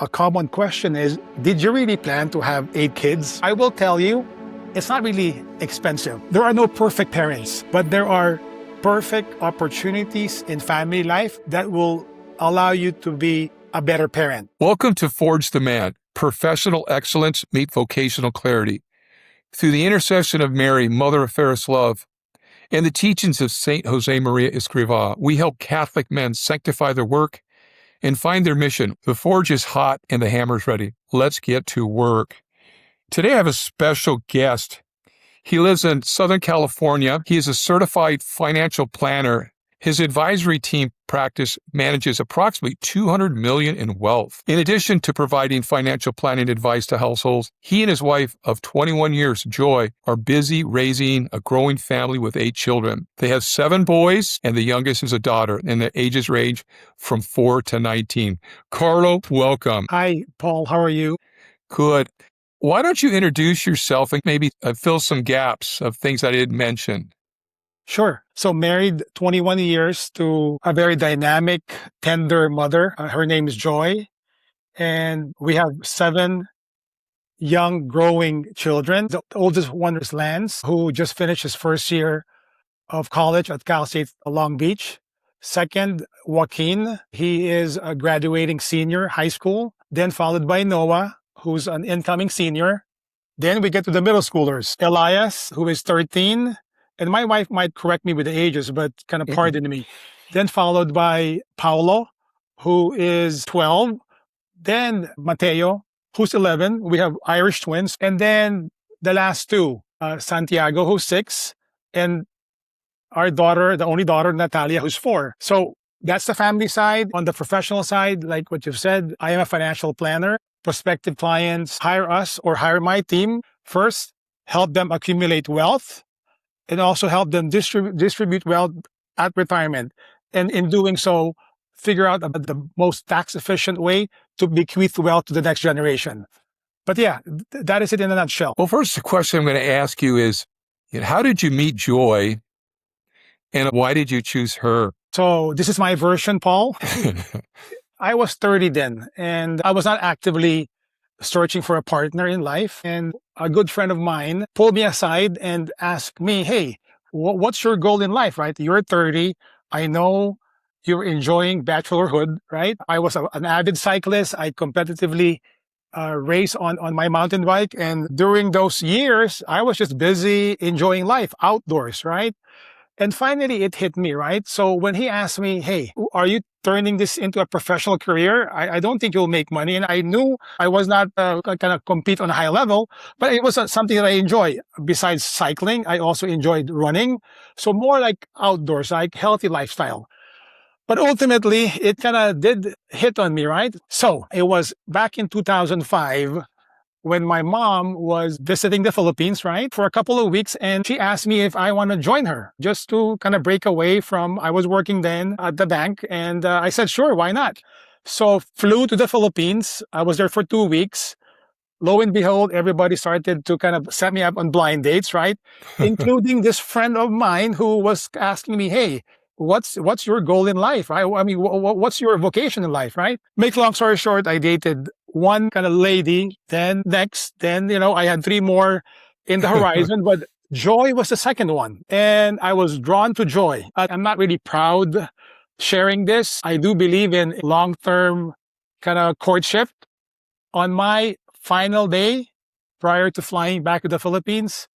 A common question is, did you really plan to have 8 kids? I will tell you, it's not really expensive. There are no perfect parents, but there are perfect opportunities in family life that will allow you to be a better parent. Welcome to Forge the Man, professional excellence meet vocational clarity. Through the intercession of Mary, Mother of Fairest Love, and the teachings of Saint Jose Maria Escrivá, we help Catholic men sanctify their work and find their mission. The forge is hot and the hammer's ready. Let's get to work. Today I have a special guest. He lives in Southern California. He is a certified financial planner. His advisory team practice manages approximately $200 million in wealth. In addition to providing financial planning advice to households, he and his wife of 21 years, Joy, are busy raising a growing family with 8 children. They have 7 boys, and the youngest is a daughter, and their ages range from 4 to 19. Carlo, welcome. Hi, Paul. How are you? Good. Why don't you introduce yourself and maybe fill some gaps of things I didn't mention? Sure. So married 21 years to a very dynamic, tender mother. Her name is Joy. And we have 7 young, growing children. The oldest one is Lance, who just finished his first year of college at Cal State Long Beach. Second, Joaquin. He is a graduating senior high school. Then followed by Noah, who's an incoming senior. Then we get to the middle schoolers. Elias, who is 13. And my wife might correct me with the ages, but kind of pardon me. Then followed by Paulo, who is 12. Then Mateo, who's 11. We have Irish twins. And then the last 2, Santiago, who's 6. And our daughter, the only daughter, Natalia, who's 4. So that's the family side. On the professional side, like what you've said, I am a financial planner. Prospective clients hire us or hire my team. First, help them accumulate wealth, and also help them distribute wealth at retirement. And in doing so, figure out the most tax-efficient way to bequeath wealth to the next generation. But yeah, that is it in a nutshell. Well, first, the question I'm going to ask you is, how did you meet Joy, and why did you choose her? So this is my version, Paul. I was 30 then, and I was not actively searching for a partner in life. And a good friend of mine pulled me aside and asked me, hey, what's your goal in life, right? You're 30. I know you're enjoying bachelorhood, right? I was an avid cyclist. I competitively race on my mountain bike. And during those years, I was just busy enjoying life outdoors, right? And finally, it hit me, right? So when he asked me, hey, are you turning this into a professional career? I don't think you'll make money. And I knew I was not going to compete on a high level, but it was something that I enjoy. Besides cycling, I also enjoyed running. So more like outdoors, like healthy lifestyle. But ultimately, it kind of did hit on me, right? So it was back in 2005 when my mom was visiting the Philippines, right, for a couple of weeks. And she asked me if I want to join her just to kind of break away from, I was working then at the bank. And I said, sure, why not? So flew to the Philippines. I was there for 2 weeks. Lo and behold, everybody started to kind of set me up on blind dates, right? Including this friend of mine who was asking me, hey, what's your goal in life? I mean, what's your vocation in life, right? Make long story short, I dated one kind of lady, then next, then, I had 3 more in the horizon, but Joy was the second one. And I was drawn to Joy. I'm not really proud sharing this. I do believe in long-term kind of courtship. On my final day, prior to flying back to the Philippines,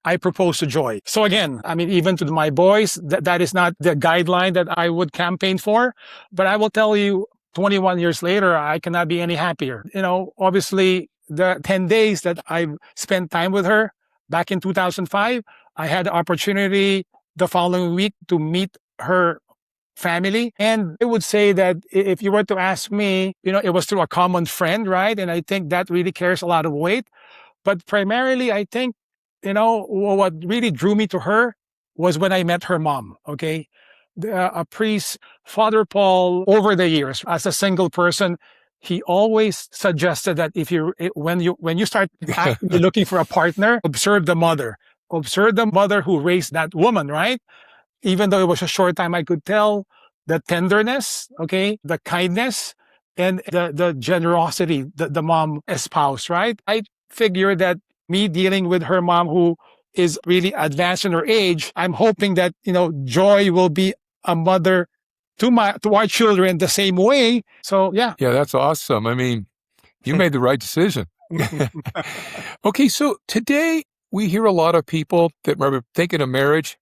I proposed to Joy. So again, I mean, even to my boys, that is not the guideline that I would campaign for. But I will tell you, 21 years later, I cannot be any happier. Obviously, the 10 days that I spent time with her back in 2005, I had the opportunity the following week to meet her family. And I would say that if you were to ask me, it was through a common friend, right? And I think that really carries a lot of weight. But primarily, I think, what really drew me to her was when I met her mom, okay? A priest, Father Paul, over the years, as a single person, he always suggested that when you start actively looking for a partner, observe the mother who raised that woman, right? Even though it was a short time, I could tell the tenderness, okay, the kindness, and the generosity that the mom espoused, right? I figure that me dealing with her mom, who is really advanced in her age, I'm hoping that, Joy will be a mother to our children the same way. So yeah. Yeah, that's awesome. I mean, you made the right decision. Okay, so today we hear a lot of people that are thinking of marriage,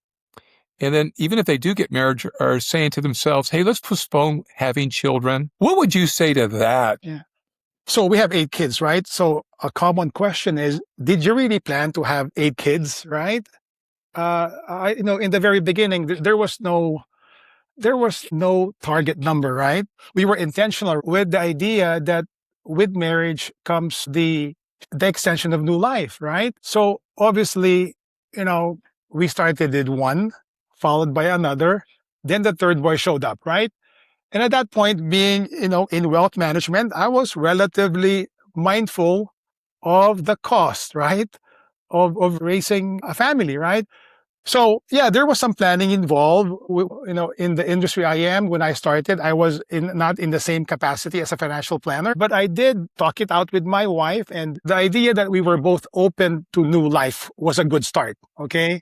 and then even if they do get married, are saying to themselves, hey, let's postpone having children. What would you say to that? Yeah. So we have 8 kids, right? So a common question is, did you really plan to have 8 kids, right? In the very beginning, there was no target number, right? We were intentional with the idea that with marriage comes the extension of new life, right? So obviously, we started with one, followed by another, then the third boy showed up, right? And at that point, being, in wealth management, I was relatively mindful of the cost, right? Of raising a family, right? So yeah, there was some planning involved. In the industry I am, when I started, I was not in the same capacity as a financial planner, but I did talk it out with my wife, and the idea that we were both open to new life was a good start. Okay.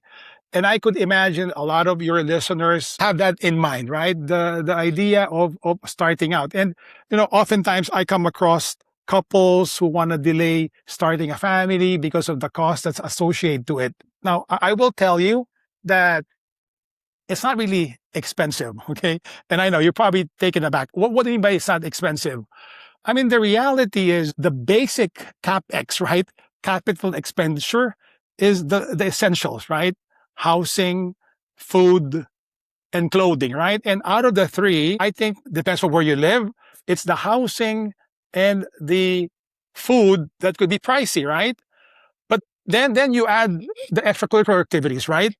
And I could imagine a lot of your listeners have that in mind, right? The idea of starting out. And, oftentimes I come across couples who want to delay starting a family because of the cost that's associated to it. Now, I will tell you that it's not really expensive, okay? And I know you're probably taken aback. What do you mean by it's not expensive? I mean, the reality is the basic CapEx, right? Capital expenditure is the essentials, right? Housing, food, and clothing, right? And out of the three, I think depends on where you live. It's the housing and the food that could be pricey, right? But then you add the extracurricular activities, right?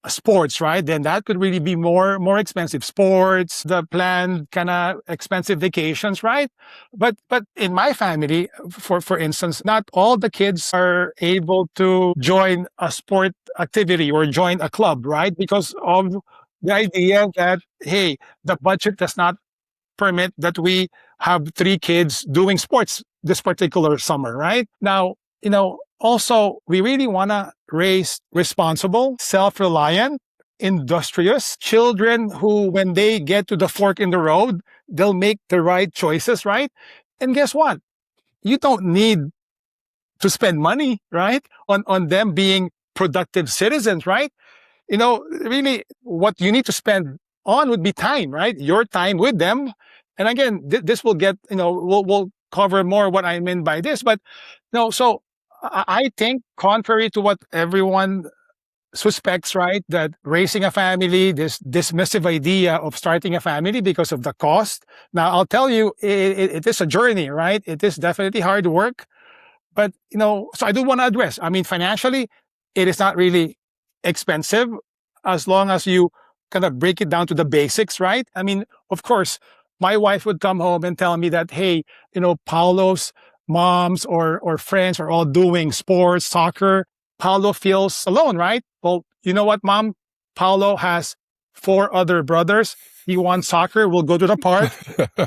Sports, right? Then that could really be more expensive. Sports, the planned kind of expensive vacations, right? But in my family, for instance, not all the kids are able to join a sport activity or join a club, right? Because of the idea that, hey, the budget does not permit that we have 3 kids doing sports this particular summer, right? Now, also, we really want to raise responsible, self-reliant, industrious children who, when they get to the fork in the road, they'll make the right choices, right? And guess what? You don't need to spend money, right? On them being productive citizens, right? Really what you need to spend on would be time, right? Your time with them. And again, this will get, we'll cover more what I mean by this, but so I think contrary to what everyone suspects, right, that raising a family, this dismissive idea of starting a family because of the cost. Now, I'll tell you, it is a journey, right? It is definitely hard work. But, so I do want to address, I mean, financially, it is not really expensive as long as you kind of break it down to the basics, right? I mean, of course, my wife would come home and tell me that, hey, Paulo's moms or friends are all doing sports, soccer. Paulo feels alone, right? Well, you know what, mom? Paulo has 4 other brothers. He wants soccer. We'll go to the park.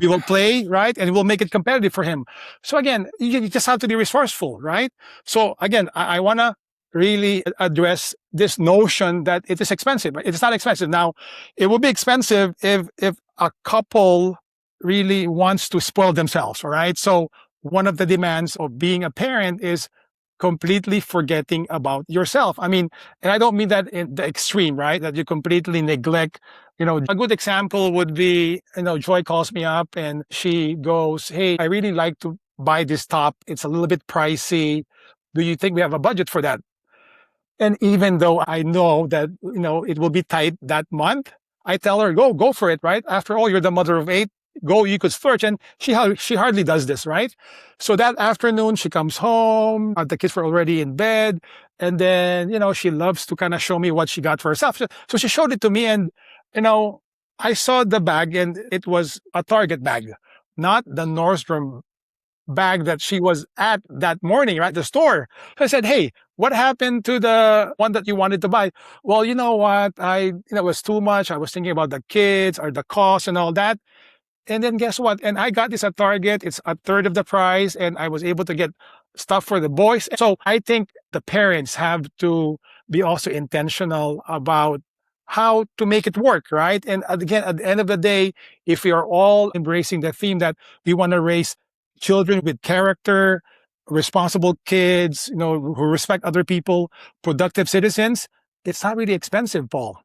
We will play, right? And we'll make it competitive for him. So again, you just have to be resourceful, right? So again, I want to really address this notion that it is expensive. It is not expensive. Now, it will be expensive if a couple really wants to spoil themselves, all right? So one of the demands of being a parent is completely forgetting about yourself. I mean, and I don't mean that in the extreme, right? That you completely neglect, a good example would be, Joy calls me up and she goes, hey, I really like to buy this top. It's a little bit pricey. Do you think we have a budget for that? And even though I know that, it will be tight that month, I tell her, go for it, right? After all, you're the mother of 8. Go, you could splurge. And she hardly does this, right? So that afternoon, she comes home. The kids were already in bed. And then, she loves to kind of show me what she got for herself. So she showed it to me. And, I saw the bag and it was a Target bag, not the Nordstrom bag that she was at that morning, right? The store. So I said, hey, what happened to the one that you wanted to buy? Well, you know what? It was too much. I was thinking about the kids or the cost and all that. And then guess what? And I got this at Target. It's a third of the price, and I was able to get stuff for the boys. So I think the parents have to be also intentional about how to make it work, right? And again, at the end of the day, if we are all embracing the theme that we want to raise children with character, responsible kids, who respect other people, productive citizens, it's not really expensive, Paul.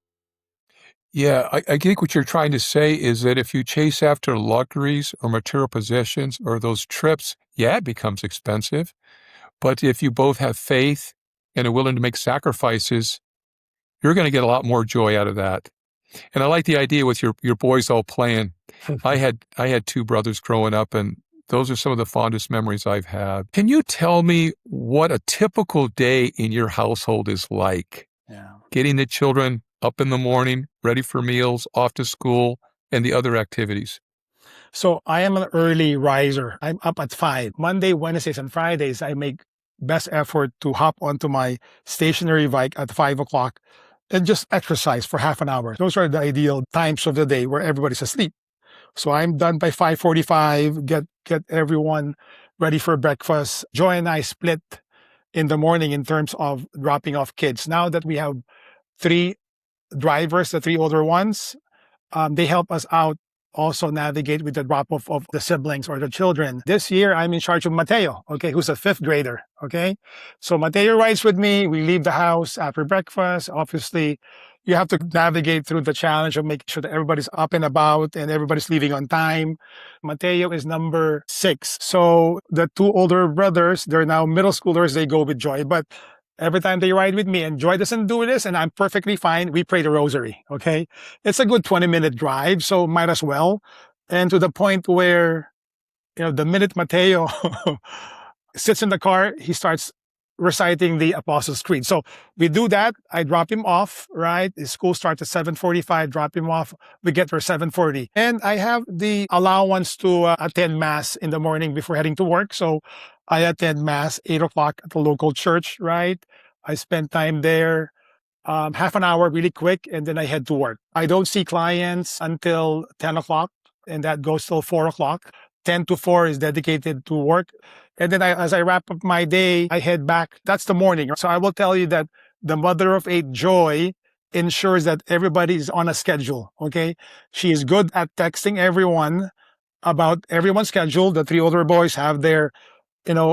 Yeah, I think what you're trying to say is that if you chase after luxuries or material possessions or those trips, yeah, it becomes expensive. But if you both have faith and are willing to make sacrifices, you're going to get a lot more joy out of that. And I like the idea with your boys all playing. I had two brothers growing up, and those are some of the fondest memories I've had. Can you tell me what a typical day in your household is like? Yeah. Getting the children up in the morning, ready for meals, off to school, and the other activities. So I am an early riser. I'm up at 5. Monday, Wednesdays, and Fridays, I make best effort to hop onto my stationary bike at 5 o'clock and just exercise for half an hour. Those are the ideal times of the day where everybody's asleep. So I'm done by 5:45, get everyone ready for breakfast. Joy and I split in the morning in terms of dropping off kids. Now that we have 3 drivers, the 3 older ones, they help us out also navigate with the drop-off of the siblings or the children. This year, I'm in charge of Mateo, okay, who's a 5th grader, okay? So Mateo rides with me. We leave the house after breakfast. Obviously, you have to navigate through the challenge of making sure that everybody's up and about and everybody's leaving on time. Mateo is number 6. So the 2 older brothers, they're now middle schoolers. They go with Joy. But every time they ride with me, and Joy doesn't do this, and I'm perfectly fine, we pray the rosary, okay? It's a good 20-minute drive, so might as well. And to the point where, the minute Mateo sits in the car, he starts reciting the Apostles' Creed. So we do that. I drop him off, right? His school starts at 7:45, drop him off. We get there 7:40. And I have the allowance to attend Mass in the morning before heading to work. So I attend Mass 8 o'clock at the local church, right? I spend time there, half an hour really quick, and then I head to work. I don't see clients until 10 o'clock, and that goes till 4 o'clock. 10 to 4 is dedicated to work. And then as I wrap up my day, I head back. That's the morning. So I will tell you that the mother of 8, Joy, ensures that everybody is on a schedule, okay? She is good at texting everyone about everyone's schedule. The 3 older boys have their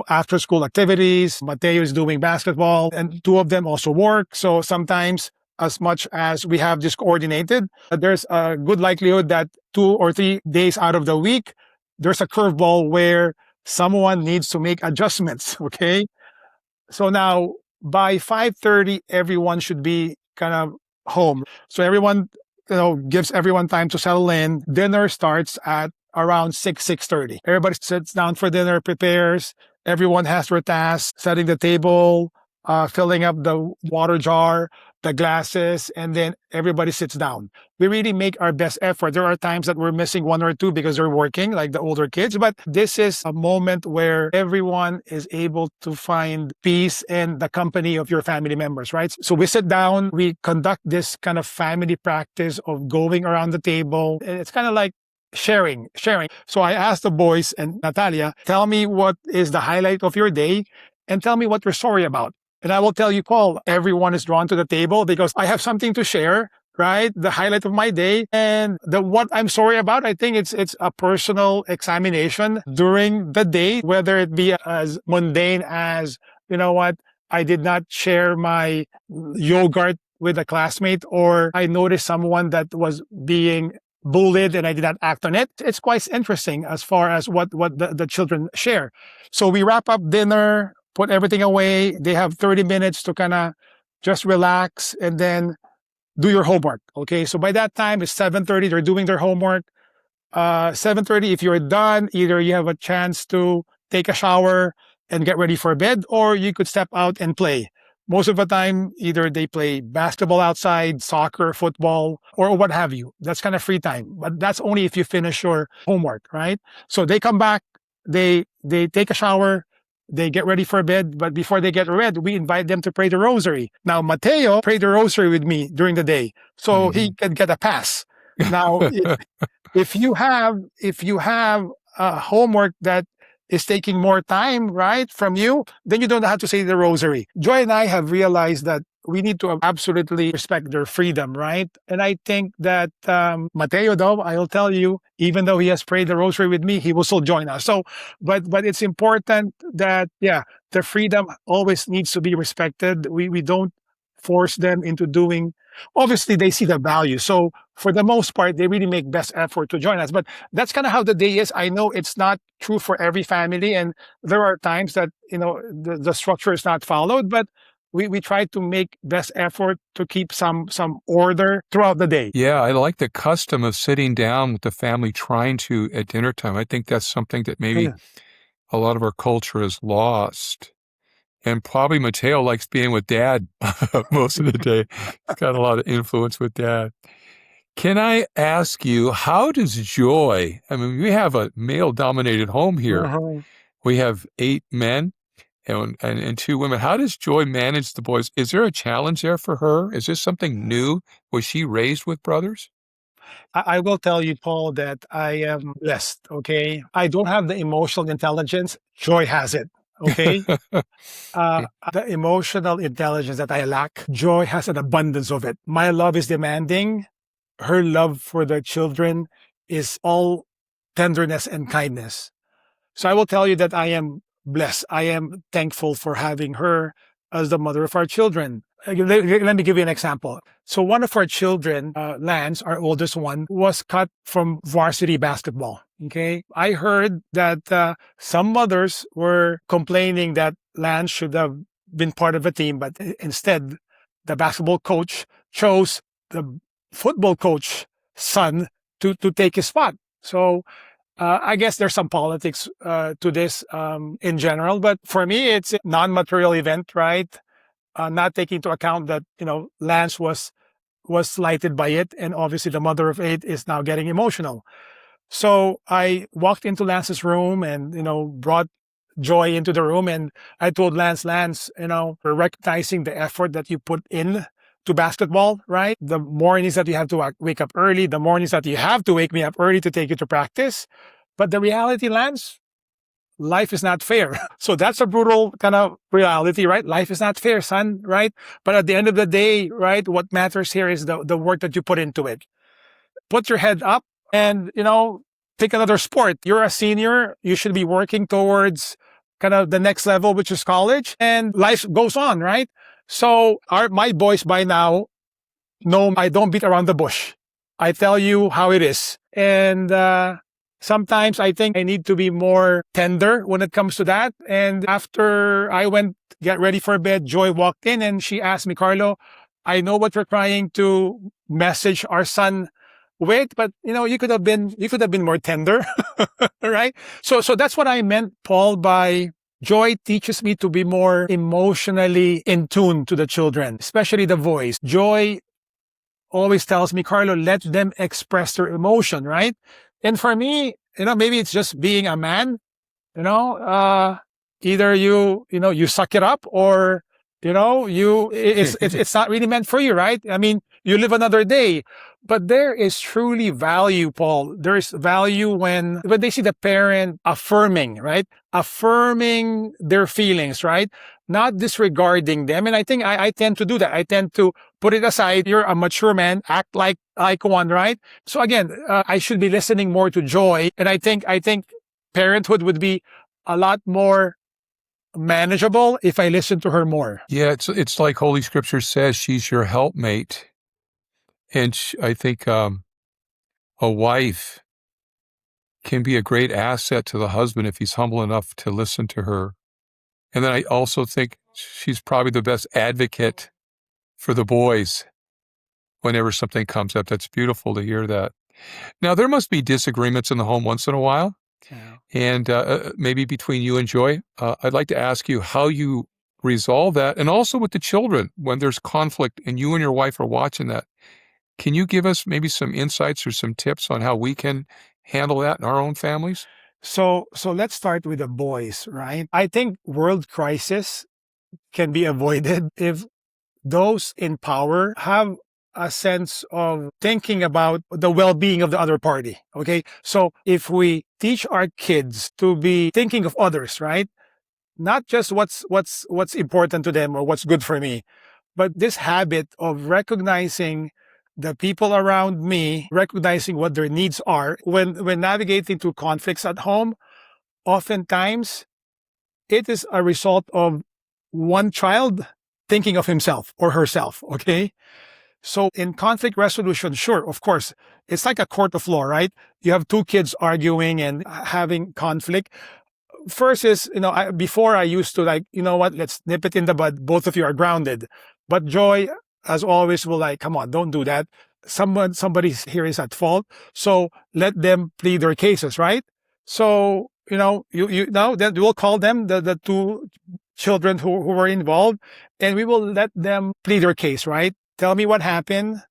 after school activities. Mateo is doing basketball, and 2 of them also work. So sometimes, as much as we have this coordinated, there's a good likelihood that 2 or 3 days out of the week, there's a curveball where someone needs to make adjustments, okay? So now by 5:30, everyone should be kind of home. So everyone, gives everyone time to settle in. Dinner starts at around 6:30. Everybody sits down for dinner, prepares. Everyone has their tasks, setting the table, filling up the water jar, the glasses, and then everybody sits down. We really make our best effort. There are times that we're missing 1 or 2 because they're working, like the older kids, but this is a moment where everyone is able to find peace in the company of your family members, right? So we sit down, we conduct this kind of family practice of going around the table. It's kind of like sharing. So I asked the boys and Natalia, tell me what is the highlight of your day and tell me what you're sorry about. And I will tell you, Paul, everyone is drawn to the table because I have something to share, right? The highlight of my day. And what I'm sorry about, I think it's a personal examination during the day, whether it be as mundane as, I did not share my yogurt with a classmate, or I noticed someone that was being bullied and I did not act on it. It's quite interesting as far as what the children share. So we wrap up dinner, put everything away. They have 30 minutes to kind of just relax and then do your homework. Okay. So by that time, it's 7:30. They're doing their homework. 7:30, if you're done, either you have a chance to take a shower and get ready for bed, or you could step out and play. Most of the time, either they play basketball outside, soccer, football, or what have you. That's kind of free time. But that's only if you finish your homework, right? So they come back, they take a shower, they get ready for bed, but before they get ready, we invite them to pray the rosary. Now, Mateo prayed the rosary with me during the day, so he can get a pass. Now, if you have homework that is taking more time, right, from you, then you don't have to say the rosary. Joy and I have realized that we need to absolutely respect their freedom, right? And I think that Mateo, though, I'll tell you, even though he has prayed the rosary with me, he will still join us. So, but it's important that, yeah, the freedom always needs to be respected. We don't force them into doing. Obviously, they see the value. So for the most part, they really make best effort to join us. But that's kind of how the day is. I know it's not true for every family, and there are times that the structure is not followed, but we try to make best effort to keep some order throughout the day. Yeah, I like the custom of sitting down with the family trying to at dinner time. I think that's something that maybe Yeah. a lot of our culture has lost. And probably Mateo likes being with dad most of the day. He's got a lot of influence with dad. Can I ask you, how does joy, I mean, we have a male-dominated home here. Uh-huh. We have 8 men and 2 women. How does Joy manage the boys? Is there a challenge there for her? Is this something new? Was she raised with brothers? I will tell you, Paul, that I am blessed. Okay, I don't have the emotional intelligence. Joy has it. Okay, the emotional intelligence that I lack, Joy has an abundance of it. My love is demanding. Her love for the children is all tenderness and kindness. So I will tell you that I am blessed. I am thankful for having her as the mother of our children. Let me give you an example. So one of our children, Lance, our oldest one, was cut from varsity basketball. Okay. I heard that some mothers were complaining that Lance should have been part of a team, but instead, the basketball coach chose the football coach son to take his spot. So I guess there's some politics to this in general, but for me, it's a non-material event, right? Not taking into account that Lance was slighted by it, and obviously the mother of 8 is now getting emotional. So I walked into Lance's room and brought Joy into the room, and I told Lance, we're recognizing the effort that you put in to basketball, right? The mornings that you have to wake up early, the mornings that you have to wake me up early to take you to practice. But the reality, Lance, life is not fair. So that's a brutal kind of reality, right? Life is not fair, son, right? But at the end of the day, right, what matters here is the work that you put into it. Put your head up and, pick another sport. You're a senior. You should be working towards kind of the next level, which is college, and life goes on, right? So my boys by now know I don't beat around the bush. I tell you how it is. And sometimes I think I need to be more tender when it comes to that. And after I went get ready for bed, Joy walked in and she asked me, Carlo, I know what you're trying to message our son with, but you could have been more tender, right? So that's what I meant, Paul, by Joy teaches me to be more emotionally in tune to the children, especially the voice. Joy always tells me, Carlo, let them express their emotion, right? And for me, maybe it's just being a man, either you suck it up or, it's not really meant for you, right? I mean, you live another day. But there is truly value, Paul. There is value when they see the parent affirming, right? Affirming their feelings, right? Not disregarding them. And I think I tend to do that. I tend to put it aside. You're a mature man. Act like one, right? So again, I should be listening more to Joy. And I think parenthood would be a lot more manageable if I listen to her more. Yeah, it's like Holy Scripture says, she's your helpmate. And I think a wife can be a great asset to the husband if he's humble enough to listen to her. And then I also think she's probably the best advocate for the boys whenever something comes up. That's beautiful to hear that. Now, there must be disagreements in the home once in a while, and maybe between you and Joy. I'd like to ask you how you resolve that, and also with the children when there's conflict and you and your wife are watching that. Can you give us maybe some insights or some tips on how we can handle that in our own families? So let's start with the boys, right? I think world crisis can be avoided if those in power have a sense of thinking about the well-being of the other party. Okay. So if we teach our kids to be thinking of others, right? Not just what's important to them or what's good for me, but this habit of recognizing the people around me, recognizing what their needs are when navigating through conflicts at home, oftentimes it is a result of one child thinking of himself or herself. Okay. So in conflict resolution, sure, of course, it's like a court of law, right? You have two kids arguing and having conflict. First is, before I used to like, you know what, let's nip it in the bud. Both of you are grounded. But Joy, as always, will like, come on, don't do that. Somebody here is at fault. So let them plead their cases, right? So, you know, then we'll call them the two children who were involved, and we will let them plead their case, right? Tell me what happened.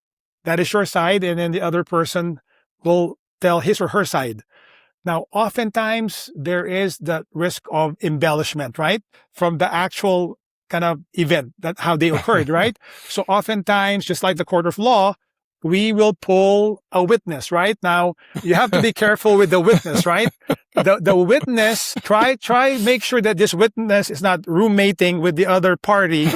That is your side. And then the other person will tell his or her side. Now, oftentimes there is the risk of embellishment, right? From the actual kind of event, that how they occurred, right? So oftentimes, just like the court of law, we will pull a witness, right? Now, you have to be careful with the witness, right? The witness, make sure that this witness is not roommating with the other party.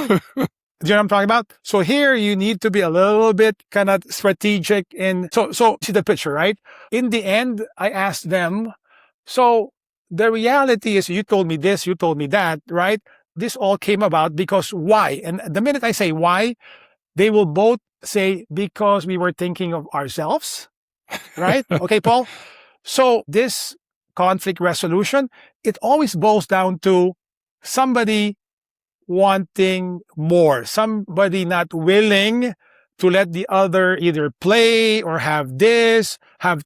Do you know what I'm talking about? So here you need to be a little bit kind of strategic. And so see the picture, right? In the end, I asked them, so the reality is you told me this, you told me that, right? This all came about because why? And the minute I say why, they will both say, because we were thinking of ourselves, right? Okay, Paul? So this conflict resolution, it always boils down to somebody wanting more, somebody not willing to let the other either play or have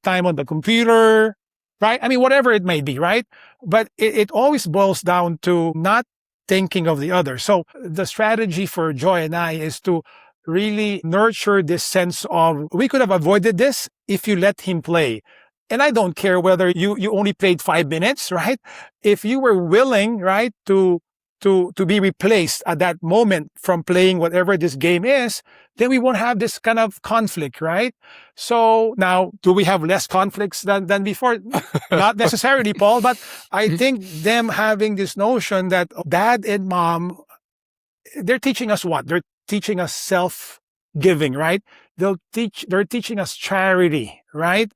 time on the computer, right? I mean, whatever it may be, right? But it always boils down to not thinking of the other. So the strategy for Joy and I is to really nurture this sense of, we could have avoided this if you let him play. And I don't care whether you only played 5 minutes, right? If you were willing, right, to be replaced at that moment from playing whatever this game is, then we won't have this kind of conflict, right? So now, do we have less conflicts than before? Not necessarily, Paul, but I think them having this notion that dad and mom, they're teaching us what? They're teaching us self-giving, right? They're teaching us charity, right?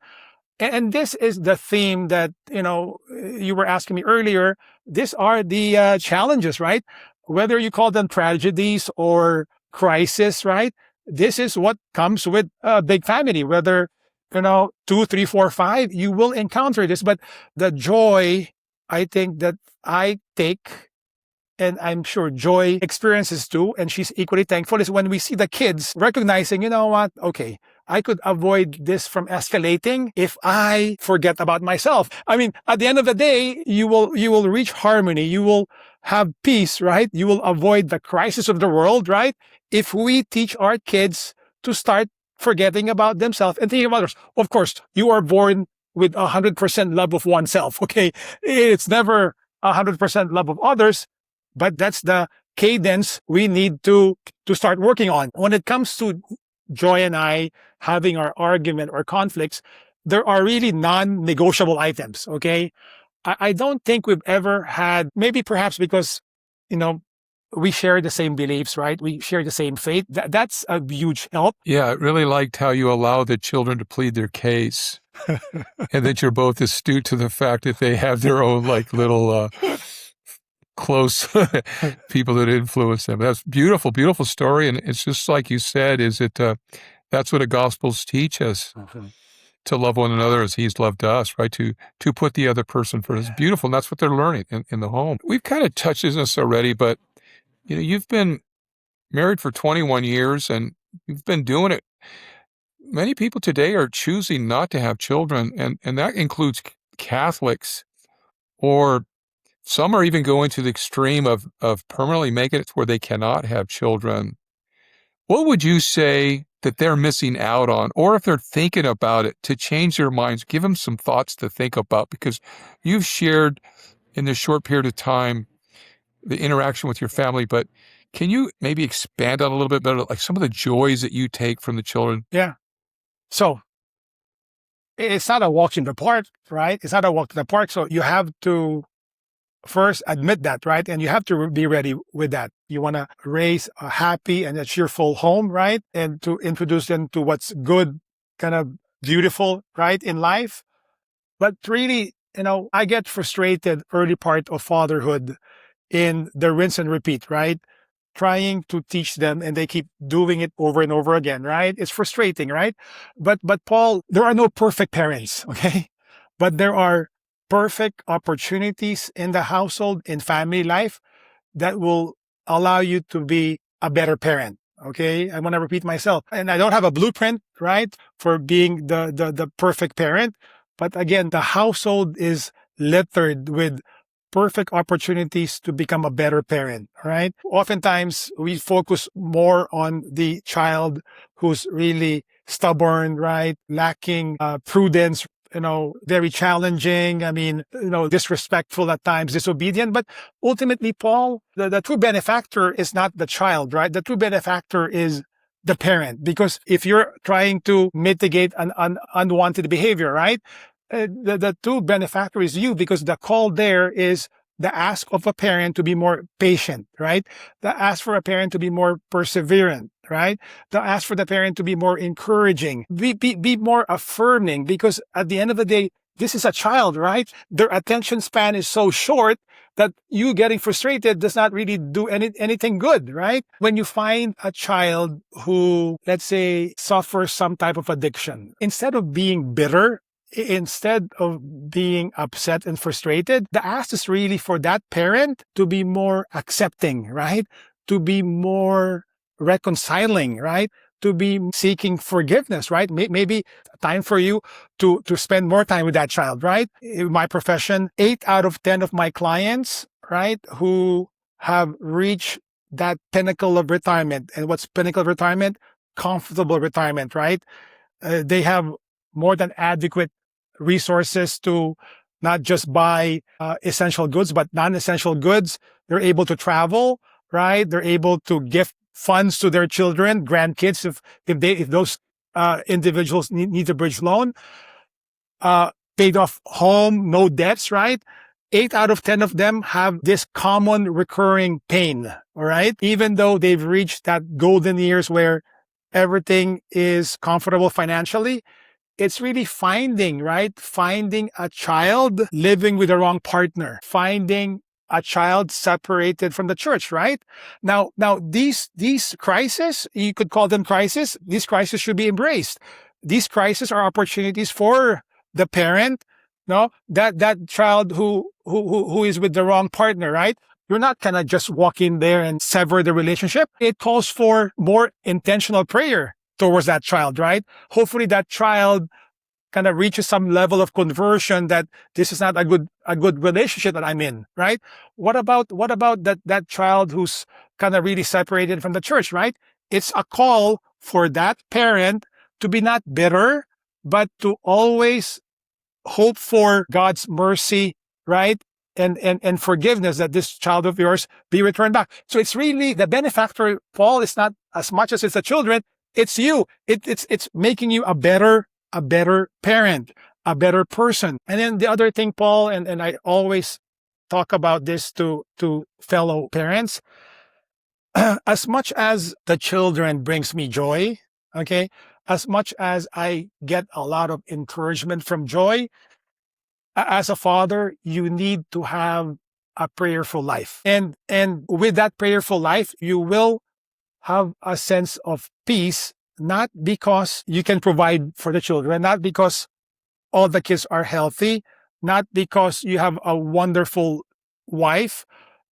And this is the theme that, you were asking me earlier. These are the challenges, right? Whether you call them tragedies or crisis, right? This is what comes with a big family. Whether, 2, 3, 4, 5, you will encounter this. But the joy, I think, that I take, and I'm sure Joy experiences too, and she's equally thankful, is when we see the kids recognizing, you know what, okay, I could avoid this from escalating if I forget about myself. I mean, at the end of the day, you will reach harmony. You will have peace, right? You will avoid the crisis of the world, right? If we teach our kids to start forgetting about themselves and thinking about others. Of course, you are born with 100% love of oneself, okay? It's never 100% love of others, but that's the cadence we need to start working on. When it comes to Joy and I having our argument or conflicts, there are really non-negotiable items, okay? I don't think we've ever had, maybe perhaps because, we share the same beliefs, right? We share the same faith. That's a huge help. Yeah, I really liked how you allow the children to plead their case and that you're both astute to the fact that they have their own little close people that influence them. That's beautiful, beautiful story. And it's just like you said, that's what the Gospels teach us, to love one another as he's loved us, right? To put the other person first. It's beautiful. And that's what they're learning in the home. We've kind of touched on this already, but you've been married for 21 years and you've been doing it. Many people today are choosing not to have children, and that includes Catholics, or some are even going to the extreme of permanently making it to where they cannot have children. What would you say that they're missing out on, or if they're thinking about it, to change their minds? Give them some thoughts to think about, because you've shared in this short period of time the interaction with your family, but Can you maybe expand on a little bit better, like some of the joys that you take from the children? Yeah. So it's not a walk in the park, right? It's not a walk in the park. So you have to first admit that, right? And you have to be ready with that. You want to raise a happy and a cheerful home, right? And to introduce them to what's good, kind of beautiful, right, in life. But really, I get frustrated early part of fatherhood in the rinse and repeat, right? Trying to teach them and they keep doing it over and over again, right? It's frustrating, right? But Paul, there are no perfect parents, okay? But there are perfect opportunities in the household, in family life that will allow you to be a better parent. Okay. I want to repeat myself. And I don't have a blueprint, right, for being the perfect parent. But again, the household is littered with perfect opportunities to become a better parent. Right. Oftentimes we focus more on the child who's really stubborn, right, lacking prudence, very challenging. I mean, disrespectful at times, disobedient. But ultimately, Paul, the true benefactor is not the child, right? The true benefactor is the parent. Because if you're trying to mitigate an unwanted behavior, right? The true benefactor is you, because the call there is the ask of a parent to be more patient, right? The ask for a parent to be more perseverant, right? The ask for the parent to be more encouraging, be more affirming, because at the end of the day, this is a child, right? Their attention span is so short that you getting frustrated does not really do anything good, right? When you find a child who, let's say, suffers some type of addiction, instead of being bitter, instead of being upset and frustrated, the ask is really for that parent to be more accepting, right? To be more reconciling, right? To be seeking forgiveness, right? Maybe time for you to spend more time with that child, right? In my profession, 8 out of 10 of my clients, right, who have reached that pinnacle of retirement. And what's pinnacle of retirement? Comfortable retirement, right? They have more than adequate resources to not just buy essential goods, but non-essential goods. They're able to travel, right? They're able to gift funds to their children, grandkids, if those individuals need a bridge loan. Paid off home, no debts, right? 8 out of 10 of them have this common recurring pain, all right? Even though they've reached that golden years where everything is comfortable financially, it's really finding a child living with the wrong partner, finding a child separated from the church, right? Now these crises, you could call them crises. These crises should be embraced. These crises are opportunities for the parent, that child who is with the wrong partner, right? You're not gonna just walk in there and sever the relationship. It calls for more intentional prayer towards that child, right? Hopefully that child kind of reaches some level of conversion that this is not a good relationship that I'm in, right? What about that child who's kind of really separated from the church, right? It's a call for that parent to be not bitter, but to always hope for God's mercy, right? And forgiveness, that this child of yours be returned back. So it's really the benefactor, Paul, is not as much as it's the children, it's you. It's making you a better parent, a better person. And then the other thing, Paul, and I always talk about this to fellow parents, as much as the children brings me joy, okay, as much as I get a lot of encouragement from joy, as a father, you need to have a prayerful life. And with that prayerful life, you will have a sense of peace, not because you can provide for the children, not because all the kids are healthy, not because you have a wonderful wife.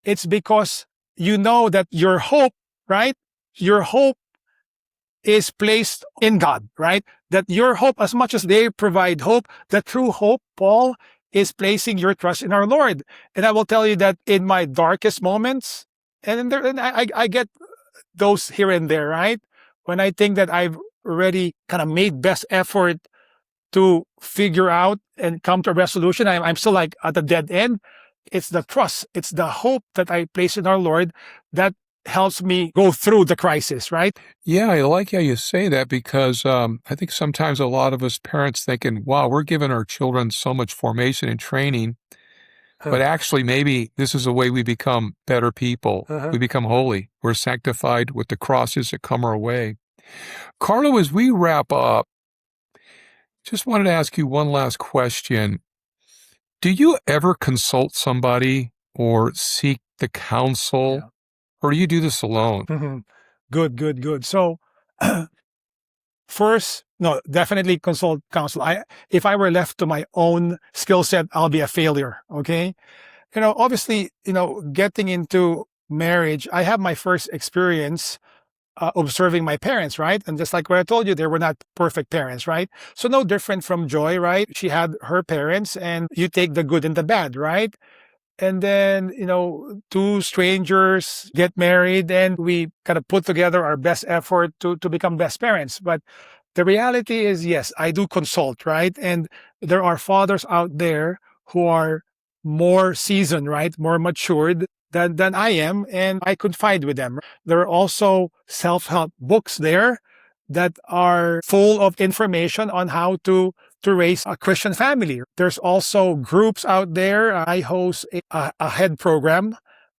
It's because you know that your hope, right? Your hope is placed in God, right? That your hope, as much as they provide hope, the true hope, Paul, is placing your trust in our Lord. And I will tell you that in my darkest moments, and I get those here and there, right? When I think that I've already kind of made best effort to figure out and come to a resolution, I'm still like at a dead end. It's the trust, it's the hope that I place in our Lord that helps me go through the crisis, right? Yeah, I like how you say that because I think sometimes a lot of us parents thinking, wow, we're giving our children so much formation and training, but actually maybe this is a way we become better people. We become holy. We're sanctified with the crosses that come our way. Carlo, as we wrap up, just wanted to ask you one last question. Do you ever consult somebody or seek the counsel, or do you do this alone? Good. So, first, no, definitely consult counsel. If I were left to my own skill set, I'll be a failure. Okay. Obviously, getting into marriage, I have my first experience observing my parents, right? And just like what I told you, they were not perfect parents, right? So no different from Joy, right? She had her parents and you take the good and the bad, right? And then, two strangers get married and we kind of put together our best effort to become best parents. But the reality is, yes, I do consult, right? And there are fathers out there who are more seasoned, right? More matured than I am. And I confide with them. There are also self-help books there that are full of information on how to raise a Christian family. There's also groups out there. I host a head program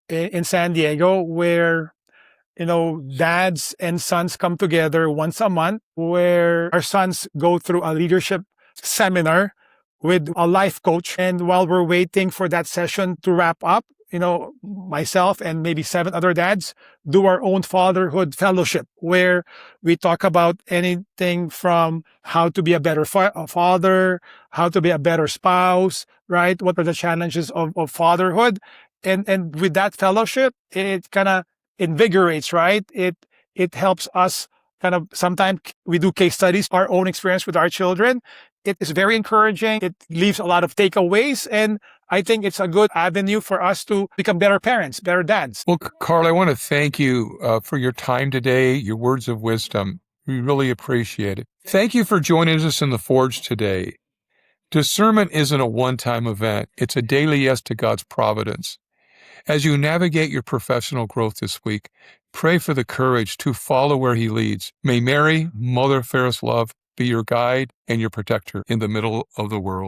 in San Diego where dads and sons come together once a month where our sons go through a leadership seminar with a life coach. And while we're waiting for that session to wrap up, myself and maybe 7 other dads do our own fatherhood fellowship where we talk about anything from how to be a better father, how to be a better spouse, right? What are the challenges of fatherhood? And with that fellowship, it kind of invigorates, right? It helps us kind of, sometimes we do case studies, our own experience with our children. It is very encouraging. It leaves a lot of takeaways. And I think it's a good avenue for us to become better parents, better dads. Well, Carl, I want to thank you for your time today, your words of wisdom. We really appreciate it. Thank you for joining us in the Forge today. Discernment isn't a one-time event. It's a daily yes to God's providence. As you navigate your professional growth this week, pray for the courage to follow where He leads. May Mary, Mother of fairest love, be your guide and your protector in the middle of the world.